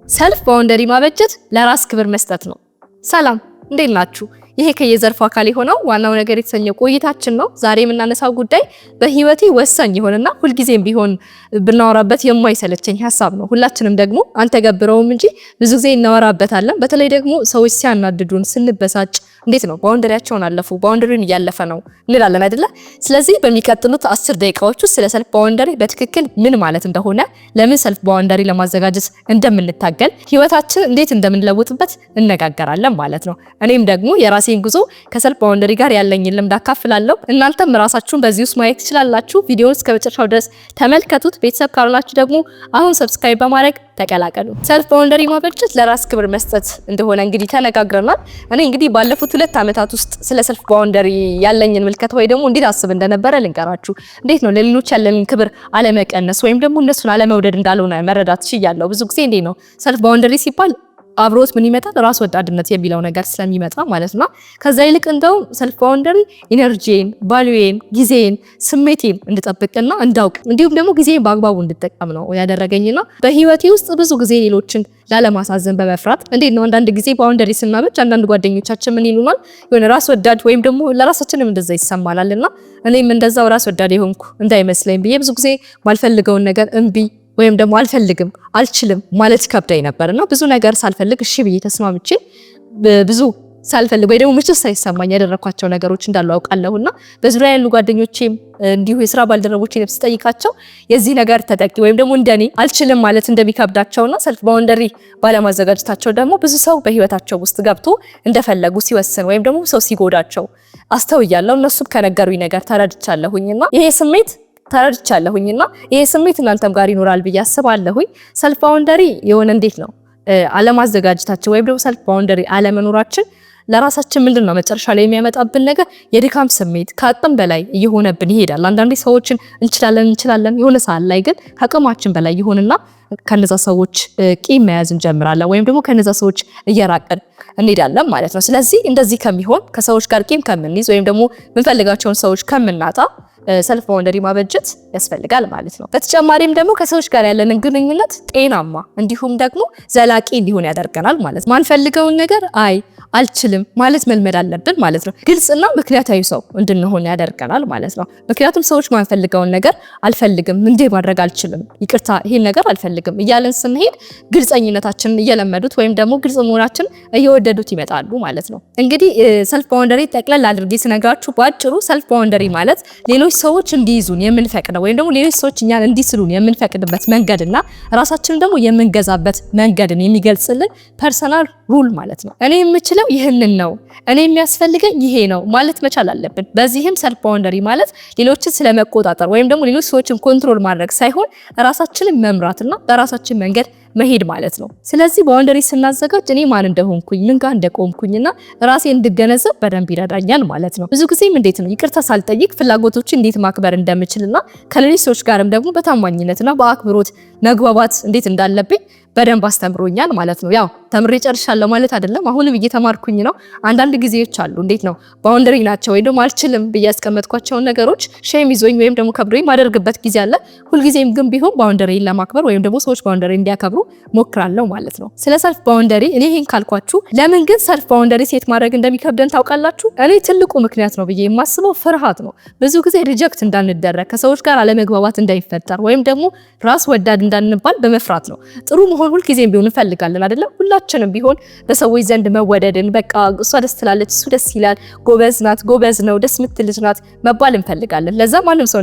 ሰልፍ ባውንደሪ ማበጀት ለራስ ክብር መስጠት ነው። ሰላም እንዴት ናችሁ? ይሄ ከየዘርፉ አካል የሆነው ዋናው ነገር የተሰኘው ቆይታችን ነው። ዛሬ የምናነሳው ጉዳይ በህይወቴ ወሳኝ የሆነና ሁልጊዜም ቢሆን ብናወራበት የማይሰለቸኝ ሐሳብ ነው። ሁላችንም ደግሞ አንተገብረውም እንጂ ብዙ ጊዜ እናወራበታለን። በተለይ ደግሞ ሰዎች ሲያናድዱን፣ ስንበሳጭ እንዴት ነው ባውንደሪያቸውን አለፉ፣ ባውንደሪን እያለፈ ነው እንላለን አይደለ? ስለዚህ በሚቀጥሉት 10 ደቂቃዎች ውስጥ ስለ ሰልፍ ባውንደሪ በትክክል ምን ማለት እንደሆነ፣ ለምን ሰልፍ ባውንደሪ ለማዘጋጀት እንደምንታገል፣ ህይወታችን እንዴት እንደምንለውጥበት እነጋገራለን ማለት ነው። እኔም ደግሞ የራሴን ጉዞ ከሰልፍ ባውንደሪ ጋር ያለኝን ልምድ አካፍላለሁ። እናንተም ራሳችሁን በዚህ ውስጥ ማየት ትችላላችሁ። ቪዲዮውን እስከ መጨረሻው ድረስ ተመልከቱት። ቤተሰብ ካልሆናችሁ ደግሞ አሁን ሰብስክራይብ በማድረግ ተቀላቀሉ። ሰልፍ ባውንደሪ ማበጀት ለራስ ክብር መስጠት እንደሆነ እንግዲህ ተነጋግረናል። እኔ እንግዲህ ባለፉት 2 ዓመታት ውስጥ ስለ ሰልፍ ባውንደሪ ያለኝን ምልከታ ወይ ደግሞ እንዴት አስብ እንደነበረ ልንገራችሁ። እንዴት ነው ለሌሎች ያለንን ክብር አለመቀነስ ወይም ደግሞ እነሱን አለመውደድ እንዳልሆነ መረዳት ችያለሁ። ብዙ ጊዜ እንዴት ነው ሰልፍ ባውንደሪ ሲባል አብሮት ምን ይመጣል? ራስ ወዳድነት የሚለው ነገር ስለሚመጣ ማለት ነው። ከዛ ይልቅ እንደው ሰልፍ ባውንደሪ ኢነርጂን፣ ቫልዩን፣ ጊዜን፣ ስሜቴን እንድጠብቅና እንዳውቅ እንዲሁም ደግሞ ጊዜን በአግባቡ እንድጠቀም ነው ያደረገኝና በህይወቴ ውስጥ ብዙ ጊዜ ሌሎችን ላለማሳዘን በመፍራት እንዴት ነው አንዳንድ ጊዜ ባውንደሪ ስናበጅ አንዳንድ ጓደኞቻችን ምን ይሉናል? የሆነ ራስ ወዳድ ወይም ደግሞ ለራሳችንም እንደዛ ይሰማናልና እኔም እንደዛው ራስ ወዳድ የሆንኩ እንዳይመስለኝ ብዬ ብዙ ጊዜ ማልፈልገውን ነገር እምቢ ወይም ደግሞ አልፈልግም፣ አልችልም ማለት ከብዳይ ነበርና ብዙ ነገር ሳልፈልግ እሺ ብዬ ተስማምቼ ብዙ ሳልፈልግ ወይ ደግሞ ምቾት ሳይሰማኝ ያደረኳቸው ነገሮች እንዳሉ አውቃለሁና በዙሪያ ያሉ ጓደኞቼም እንዲሁ የሥራ ባልደረቦቼም ስጠይቃቸው የዚህ ነገር ተጠቂ ወይም ደግሞ እንደኔ አልችልም ማለት እንደሚከብዳቸውና ሰልፍ ባውንደሪ ባለማዘጋጀታቸው ደግሞ ብዙ ሰው በህይወታቸው ውስጥ ገብቶ እንደፈለጉ ሲወስን ወይም ደግሞ ሰው ሲጎዳቸው አስተውያለሁ። እነሱም ከነገሩኝ ነገር ተረድቻለሁኝና ይሄ ስሜት እናንተም ጋር ይኖራል ብዬ አስባለሁኝ። ሰልፍ ባውንደሪ የሆነ እንዴት ነው አለማዘጋጀታችን ወይም ደግሞ ሰልፍ ባውንደሪ አለመኖራችን ለራሳችን ምንድነው መጨረሻ ላይ የሚያመጣብን ነገር የድካም ስሜት ከአቅም በላይ እየሆነብን ይሄዳል። አንዳንዴ ሰዎችን እንችላለን የሆነ ሰዓት ላይ ግን ከአቅማችን በላይ ይሆንና ከነዛ ሰዎች ቂም መያዝ እንጀምራለን ወይም ደግሞ ከነዛ ሰዎች እየራቀን እንሄዳለን ማለት ነው። ስለዚህ እንደዚህ ከሚሆን ከሰዎች ጋር ቂም ከምንይዝ ወይም ደግሞ የምንፈልጋቸውን ሰዎች ከምናጣ ሰልፍ ባውንደሪ ማበጀት ያስፈልጋል ማለት ነው። በተጨማሪም ደግሞ ከሰዎች ጋር ያለንን ግንኙነት ጤናማ እንዲሁም ደግሞ ዘላቂ እንዲሆን ያደርገናል ማለት ነው። ማንፈልገውን ነገር አልችልም ማለት መልመድ አለብን ማለት ነው። ግልጽና ምክንያታዊ ሰው እንድንሆን ያደርገናል ማለት ነው። ምክንያቱም ሰዎች ማንፈልገውን ነገር አልፈልግም፣ እንዴ ማድረግ አልችልም፣ ይቅርታ ይሄን ነገር አልፈልግም እያለን ስንሄድ ግልጸኝነታችንን እየለመዱት ወይም ደግሞ ግልጽ መሆናችን እየወደዱት ይመጣሉ ማለት ነው። እንግዲህ ሰልፍ ባውንደሪ ጠቅለል አድርጌ ስነግራችሁ ባጭሩ ሰልፍ ባውንደሪ ማለት ሌሎች ሰዎች እንዲይዙን የምንፈቅደው ወይም ደግሞ ሌሎች ሰዎች እኛን እንዲስሉን የምንፈቅድበት መንገድና ራሳችንን ደግሞ የምንገዛበት መንገድን የሚገልጽልን ፐርሰናል ሩል ማለት ነው። እኔ የምችለው ይህንን ነው፣ እኔ የሚያስፈልገኝ ይሄ ነው ማለት መቻል አለብን። በዚህም ሰልፍ ባውንደሪ ማለት ሌሎችን ስለመቆጣጠር ወይም ደግሞ ሌሎች ሰዎችን ኮንትሮል ማድረግ ሳይሆን ራሳችንን መምራትና በራሳችን መንገድ መሄድ ማለት ነው። ስለዚህ ባውንደሪ ስናዘጋጅ እኔ ማን እንደሆንኩኝ ምን ጋር እንደቆምኩኝና ራሴን እንድገነዘብ በደንብ ይረዳኛል ማለት ነው። ብዙ ጊዜም እንዴት ነው ይቅርታ ሳልጠይቅ ፍላጎቶችን እንዴት ማክበር እንደምችልና ከሌሎች ሰዎች ጋርም ደግሞ በታማኝነትና በአክብሮት መግባባት እንዴት እንዳለብኝ በደንብ አስተምሮኛል ማለት ነው። ያው ተምሬ ጨርሻለሁ ማለት አይደለም፣ አሁንም እየተማርኩኝ ነው። አንዳንድ ጊዜዎች አሉ እንዴት ነው ባውንደሪ ናቸው ወይ ደግሞ አልችልም ብዬ ያስቀመጥኳቸው ነገሮች ሼም ይዞኝ ወይም ደግሞ ከብዶኝ ማደርግበት ጊዜ አለ። ሁልጊዜም ግን ቢሆን ባውንደሪን ለማክበር ወይም ደግሞ ሰዎች ባውንደሪ እንዲያከብሩ ሞክራለሁ ማለት ነው። ስለ ሰልፍ ባውንደሪ እኔ ይሄን ካልኳችሁ ለምን ግን ሰልፍ ባውንደሪ ሴት ማድረግ እንደሚከብደን ታውቃላችሁ? እኔ ትልቁ ምክንያት ነው ብዬ የማስበው ፍርሃት ነው። ብዙ ጊዜ ሪጀክት እንዳንደረግ ከሰዎች ጋር አለመግባባት እንዳይፈጠር ወይም ደግሞ ራስ ወዳድ እንዳንባል በመፍራት ነው። ጥሩ መሆን ሁልጊዜም ቢሆን እንፈልጋለን አይደለ? ሁላችንም ቢሆን በሰዎች ዘንድ መወደድን በቃ እሷ ደስ ትላለች፣ እሱ ደስ ይላል፣ ጎበዝ ናት፣ ጎበዝ ነው፣ ደስ ምትል ናት መባል እንፈልጋለን። ለዛ ማንም ሰው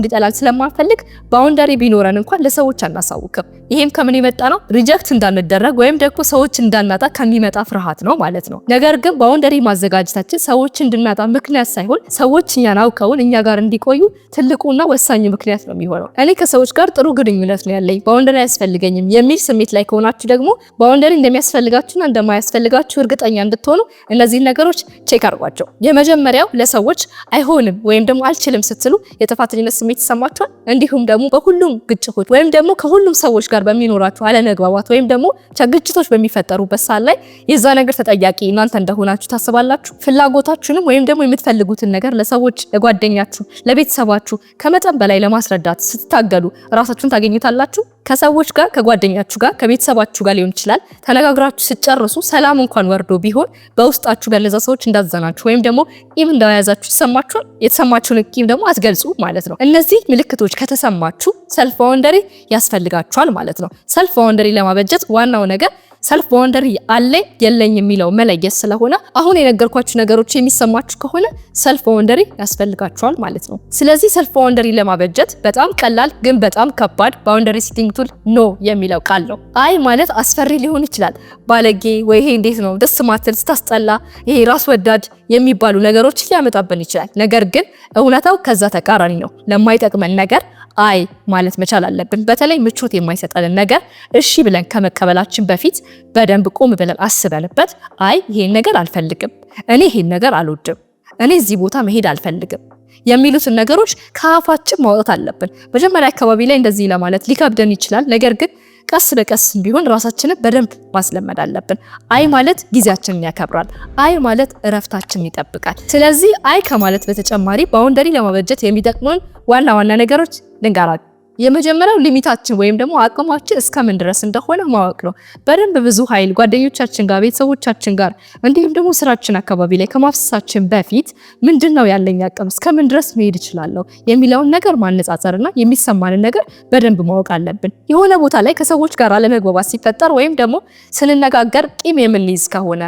እንዲጠላን ስለማንፈልግ ባውንደሪ ቢኖረን እንኳን ለሰዎች አናሳውቅም። ይሄም ከምን የመጣ ነው? ሪጀክት እንዳንደረግ ወይም ደግሞ ሰዎች እንዳናጣ ከሚመጣ ፍርሃት ነው ማለት ነው። ነገር ግን ባውንደሪ ማዘጋጀታችን ሰዎች እንድናጣ ምክንያት ሳይሆን ሰዎች እኛን አውቀውን እኛ ጋር እንዲቆዩ ትልቁና ወሳኝ ምክንያት ነው የሚሆነው። እኔ ከሰዎች ጋር ጥሩ ግንኙነት ነው ያለኝ፣ ባውንደሪ አያስፈልገኝም የሚል ስሜት ላይ ከሆናችሁ ደግሞ ባውንደሪ እንደሚያስፈልጋችሁና እንደማያስፈልጋችሁ እርግጠኛ እንድትሆኑ እነዚህ ነገሮች ቼክ አድርጓቸው። የመጀመሪያው ለሰዎች አይሆንም ወይም ደግሞ አልችልም ስትሉ የጥፋተኝነት ስሜት ይሰማችኋል። እንዲሁም ደግሞ በሁሉም ግጭቶች ወይም ደግሞ ከሁሉም ሰዎች ጋር በሚኖራችሁ አለመግባባት ወይም ደግሞ ግጭቶች በሚፈጠሩበት ሰዓት ላይ የዛ ነገር ተጠያቂ እናንተ እንደሆናችሁ ታስባላችሁ። ፍላጎታችሁንም ወይም ደግሞ የምትፈልጉትን ነገር ለሰዎች፣ ለጓደኛችሁ፣ ለቤተሰባችሁ ከመጠን በላይ ለማስረዳት ስትታገሉ ስትታገሉ ራሳችሁን ታገኙታላችሁ። ከሰዎች ጋር ከጓደኛችሁ ጋር ከቤተሰባችሁ ጋር ሊሆን ይችላል ተነጋግራችሁ ሲጨርሱ ሰላም እንኳን ወርዶ ቢሆን በውስጣችሁ ለነዛ ሰዎች እንዳዘናችሁ ወይም ደግሞ ቂም እንዳያዛችሁ ይሰማችኋል። የተሰማችሁን ቂም ደግሞ አትገልጹ ማለት ነው። እነዚህ ምልክቶች ከተሰማችሁ ሰልፍ ባውንደሪ ያስፈልጋችኋል ማለት ነው። ሰልፍ ባውንደሪ ለማበጀት ዋናው ነገር ሰልፍ ባውንደሪ አለ የለኝ የሚለው መለየት ስለሆነ አሁን የነገርኳችሁ ነገሮች የሚሰማችሁ ከሆነ ሰልፍ ባውንደሪ ያስፈልጋችኋል ማለት ነው። ስለዚህ ሰልፍ ባውንደሪ ለማበጀት በጣም ቀላል ግን በጣም ከባድ ባውንደሪ ሴቲንግ ቱል ኖ የሚለው ቃል ነው። አይ ማለት አስፈሪ ሊሆን ይችላል። ባለጌ ወይ ይሄ እንዴት ነው ደስ ማትል ስታስጠላ ይሄ ራስ ወዳድ የሚባሉ ነገሮች ሊያመጣብን ይችላል። ነገር ግን እውነታው ከዛ ተቃራኒ ነው። ለማይጠቅመን ነገር አይ ማለት መቻል አለብን። በተለይ ምቾት የማይሰጠን ነገር እሺ ብለን ከመቀበላችን በፊት በደንብ ቆም ብለን አስበንበት አይ ይሄን ነገር አልፈልግም፣ እኔ ይሄን ነገር አልወድም፣ እኔ እዚህ ቦታ መሄድ አልፈልግም የሚሉትን ነገሮች ከአፋችን ማውጣት አለብን። መጀመሪያ አካባቢ ላይ እንደዚህ ለማለት ሊከብደን ይችላል። ነገር ግን ቀስ በቀስ ቢሆን ራሳችንን በደንብ ማስለመድ አለብን። አይ ማለት ጊዜያችንን ያከብራል። አይ ማለት እረፍታችንን ይጠብቃል። ስለዚህ አይ ከማለት በተጨማሪ ባውንደሪ ለማበጀት የሚጠቅሙን ዋና ዋና ነገሮች ልንገራችሁ። የመጀመሪያው ሊሚታችን ወይም ደግሞ አቅማችን እስከምን ድረስ እንደሆነ ማወቅ ነው። በደንብ ብዙ ኃይል ጓደኞቻችን ጋር ቤተሰቦቻችን ጋር እንዲሁም ደግሞ ስራችን አካባቢ ላይ ከማፍሰሳችን በፊት ምንድነው ያለኝ አቅም እስከምን ድረስ መሄድ እችላለሁ የሚለውን ነገር ማነጻጸርና የሚሰማንን ነገር በደንብ ማወቅ አለብን። የሆነ ቦታ ላይ ከሰዎች ጋር አለመግባባት ሲፈጠር ወይም ደግሞ ስንነጋገር ቂም የምንይዝ ከሆነ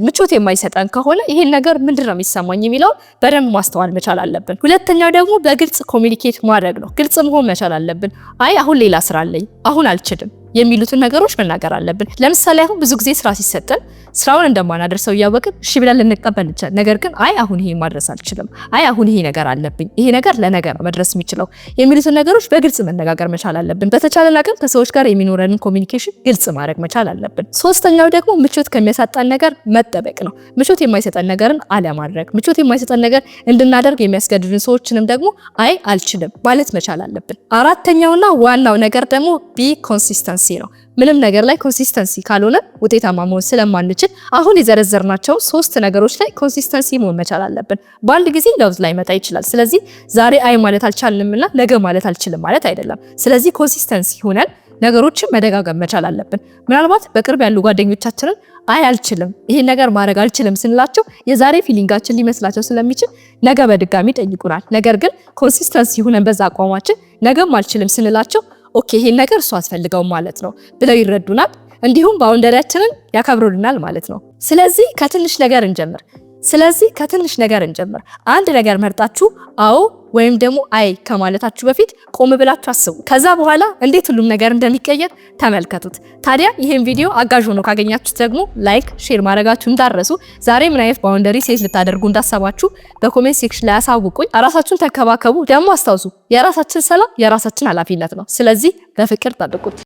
ምቾት የማይሰጠን ከሆነ ይሄን ነገር ምንድነው የሚሰማኝ የሚለው በደንብ ማስተዋል መቻል አለብን። ሁለተኛው ደግሞ በግልጽ ኮሚኒኬት ማድረግ ነው። ግልጽ መሆን መቻል አለብን። አይ አሁን ሌላ ስራ አለኝ፣ አሁን አልችልም የሚሉትን ነገሮች መናገር አለብን። ለምሳሌ አሁን ብዙ ጊዜ ስራ ሲሰጠን ስራውን እንደማናደርሰው እያወቅን እሺ ብለን ልንቀበል እንችላለን። ነገር ግን አይ አሁን ይሄ ማድረስ አልችልም፣ አይ አሁን ይሄ ነገር አለብኝ፣ ይሄ ነገር ለነገ ነው መድረስ የሚችለው የሚሉትን ነገሮች በግልጽ መነጋገር መቻል አለብን። በተቻለን አቅም ከሰዎች ጋር የሚኖረንን ኮሚኒኬሽን ግልጽ ማድረግ መቻል አለብን። ሶስተኛው ደግሞ ምቾት ከሚያሳጣን ነገር መጠበቅ ነው። ምቾት የማይሰጠን ነገርን አለማድረግ፣ ምቾት የማይሰጠን ነገር እንድናደርግ የሚያስገድዱን ሰዎችንም ደግሞ አይ አልችልም ማለት መቻል አለብን። አራተኛውና ዋናው ነገር ደግሞ ቢ ኮንሲስተንሲ ነው። ምንም ነገር ላይ ኮንሲስተንሲ ካልሆነ ውጤታማ መሆን ስለማንችል አሁን የዘረዘርናቸው 3 ነገሮች ላይ ኮንሲስተንሲ መሆን መቻል አለብን። በአንድ ጊዜ ለውጥ ላይ መጣ ይችላል። ስለዚህ ዛሬ አይ ማለት አልቻልንምና ነገ ማለት አልችልም ማለት አይደለም። ስለዚህ ኮንሲስተንሲ ሆነን ነገሮችን መደጋገም መቻል አለብን። ምናልባት በቅርብ ያሉ ጓደኞቻችንን አይ አልችልም፣ ይሄን ነገር ማድረግ አልችልም ስንላቸው የዛሬ ፊሊንጋችን ሊመስላቸው ስለሚችል ነገ በድጋሚ ጠይቁናል። ነገር ግን ኮንሲስተንሲ ሆነን በዛ አቋማችን ነገም አልችልም ስንላቸው ኦኬ ይሄን ነገር እሱ አስፈልገው ማለት ነው ብለው ይረዱናል። እንዲሁም ባውንደሪያችንን ያከብሩልናል ማለት ነው። ስለዚህ ከትንሽ ነገር እንጀምር። አንድ ነገር መርጣችሁ አዎ ወይም ደግሞ አይ ከማለታችሁ በፊት ቆም ብላችሁ አስቡ። ከዛ በኋላ እንዴት ሁሉም ነገር እንደሚቀየር ተመልከቱት። ታዲያ ይሄን ቪዲዮ አጋዥ ሆኖ ካገኛችሁት ደግሞ ላይክ፣ ሼር ማድረጋችሁ እንዳትረሱ። ዛሬ ምን አይነት ባውንደሪ ሴት ልታደርጉ እንዳሰባችሁ በኮሜንት ሴክሽን ላይ አሳውቁኝ። ራሳችሁን ተከባከቡ። ደግሞ አስታውሱ የራሳችን ሰላም የራሳችን ኃላፊነት ነው። ስለዚህ በፍቅር ጠብቁት።